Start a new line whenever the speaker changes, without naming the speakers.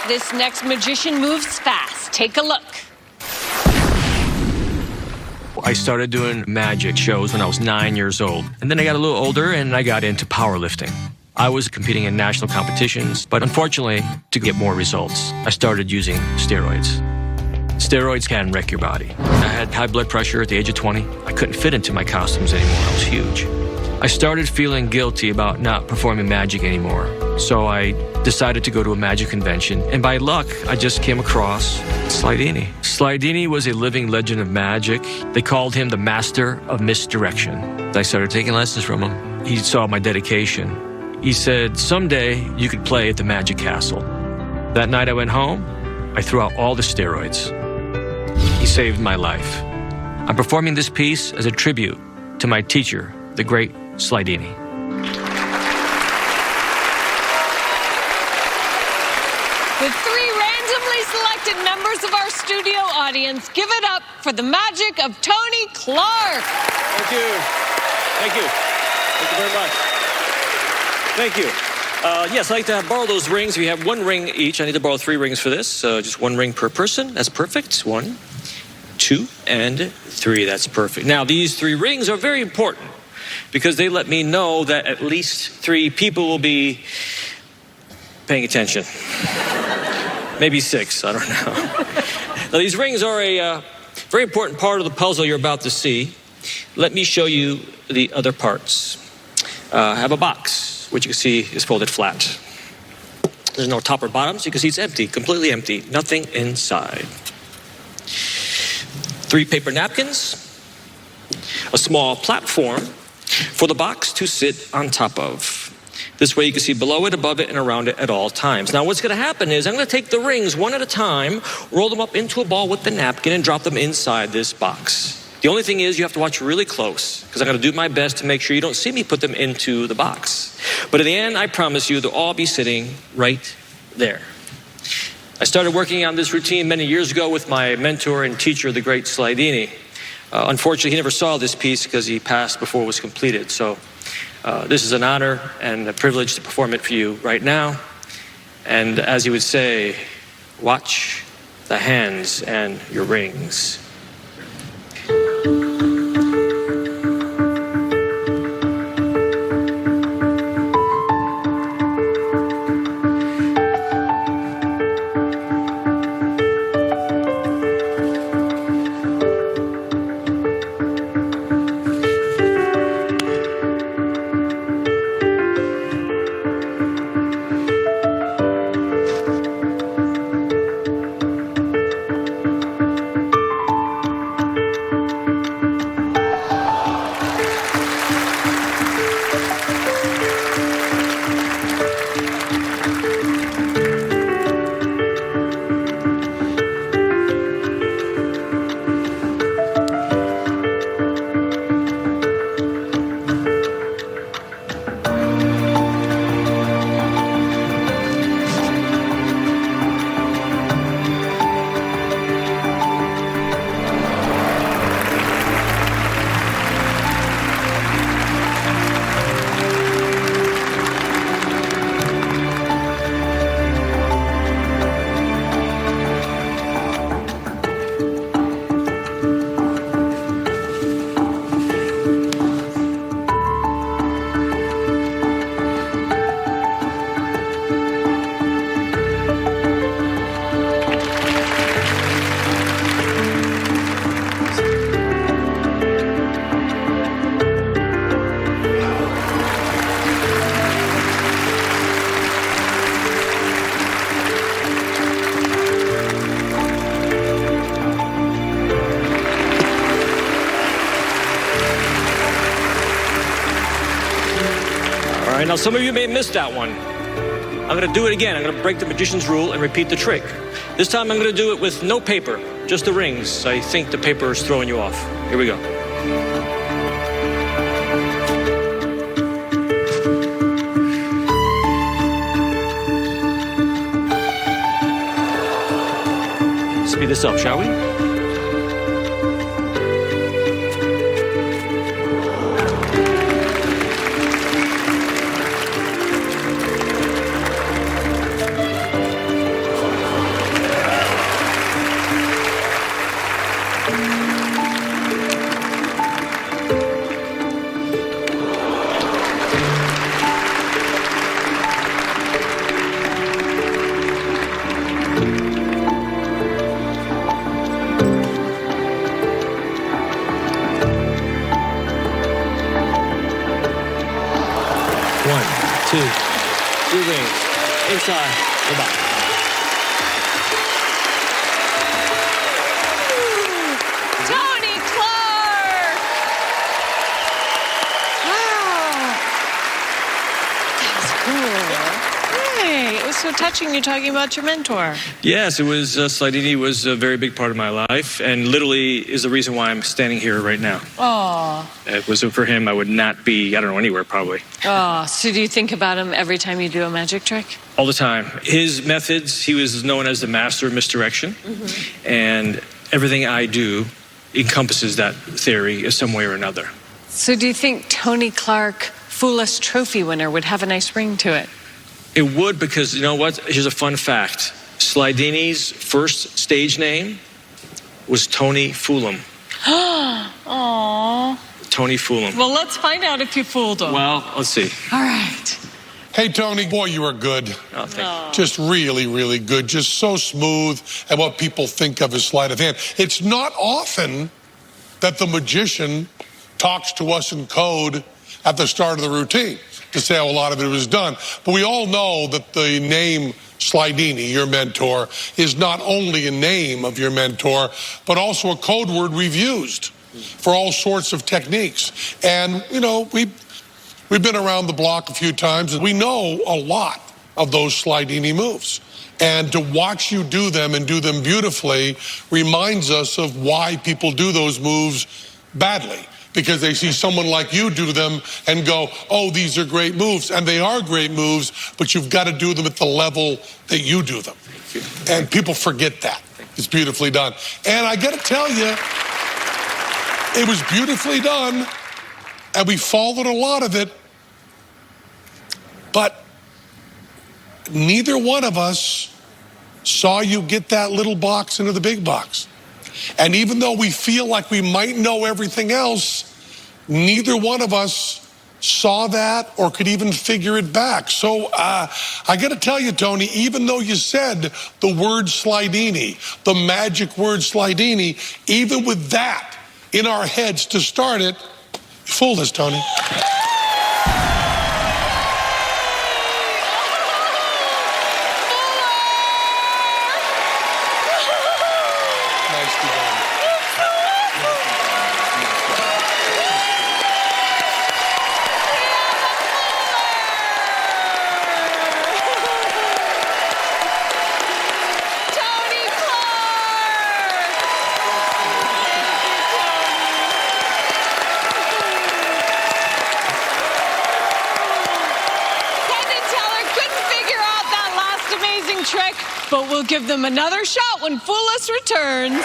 This next magician moves fast. Take a look.
I started doing magic shows when I was 9 years old. And then I got a little older and I got into powerlifting. I was competing in national competitions, but unfortunately, to get more results, I started using steroids. Steroids can wreck your body. I had high blood pressure at the age of 20. I couldn't fit into my costumes anymore. I was huge. I started feeling guilty about not performing magic anymore. So I decided to go to a magic convention. And by luck, I just came across Slidini. Slidini was a living legend of magic. They called him the master of misdirection. I started taking lessons from him. He saw my dedication. He said, someday you could play at the Magic Castle. That night I went home, I threw out all the steroids. He saved my life. I'm performing this piece as a tribute to my teacher, the great Slidini.
With 3 randomly selected members of our studio audience, give it up for the magic of Tony Clark.
Thank you. Thank you. Thank you very much. Thank you. Yes, I'd like to borrow those rings. We have 1 ring each. I need to borrow 3 rings for this. Just 1 ring per person. That's perfect. 1, 2, and 3. That's perfect. Now, these 3 rings are very important because they let me know that at least 3 people will be paying attention. Maybe 6, I don't know. Now, these rings are a very important part of the puzzle you're about to see. Let me show you the other parts. I have a box, which you can see is folded flat. There's no top or bottom, so you can see it's empty, completely empty, nothing inside. 3 paper napkins, a small platform for the box to sit on top of. This way you can see below it, above it, and around it at all times. Now what's going to happen is I'm going to take the rings one at a time, roll them up into a ball with the napkin, and drop them inside this box. The only thing is you have to watch really close because I'm going to do my best to make sure you don't see me put them into the box. But in the end, I promise you they'll all be sitting right there. I started working on this routine many years ago with my mentor and teacher, the great Slidini. Unfortunately, he never saw this piece because he passed before it was completed. So this is an honor and a privilege to perform it for you right now. And as he would say, watch the hands and your rings. Now, some of you may have missed that one. I'm going to do it again. I'm going to break the magician's rule and repeat the trick. This time I'm going to do it with no paper, just the rings. I think the paper is throwing you off. Here we go. Speed this up, shall we? 1, 2, 3 rings. Inside the box.
Tony Clark! Wow. That was cool. Hey, it was so touching you talking about your mentor.
Yes, it was, Slidini was a very big part of my life and literally is the reason why I'm standing here right now.
Oh.
If it wasn't for him, I would not be, I don't know, anywhere probably.
Oh, so do you think about him every time you do a magic trick?
All the time. His methods, he was known as the master of misdirection. And everything I do encompasses that theory in some way or another.
So do you think Tony Clark, Foolish Trophy winner, would have a nice ring to it?
It would, because you know what? Here's a fun fact. Slidini's first stage name was Tony Fool'em.
Aww.
Tony Fool'em.
Well, let's find out if you fooled him.
Well, let's see.
All right.
Hey, Tony, boy, you are good.
Oh, thank you.
Just really, really good. Just so smooth at what people think of as sleight of hand. It's not often that the magician talks to us in code at the start of the routine to say how a lot of it was done. But we all know that the name Slidini, your mentor, is not only a name of your mentor, but also a code word we've used for all sorts of techniques. And, you know, we've been around the block a few times, and we know a lot of those Slidini moves. And to watch you do them and do them beautifully reminds us of why people do those moves badly. Because they see someone like you do them and go, oh, these are great moves. And they are great moves, but you've got to do them at the level that you do them. And people forget that. It's beautifully done. And I got to tell you, it was beautifully done, and we followed a lot of it. But neither one of us saw you get that little box into the big box. And even though we feel like we might know everything else, neither one of us saw that or could even figure it back. So I got to tell you, Tony, even though you said the word Slidini, the magic word Slidini, even with that in our heads to start it, you fooled us, Tony.
Trick, but we'll give them another shot when Foolish returns.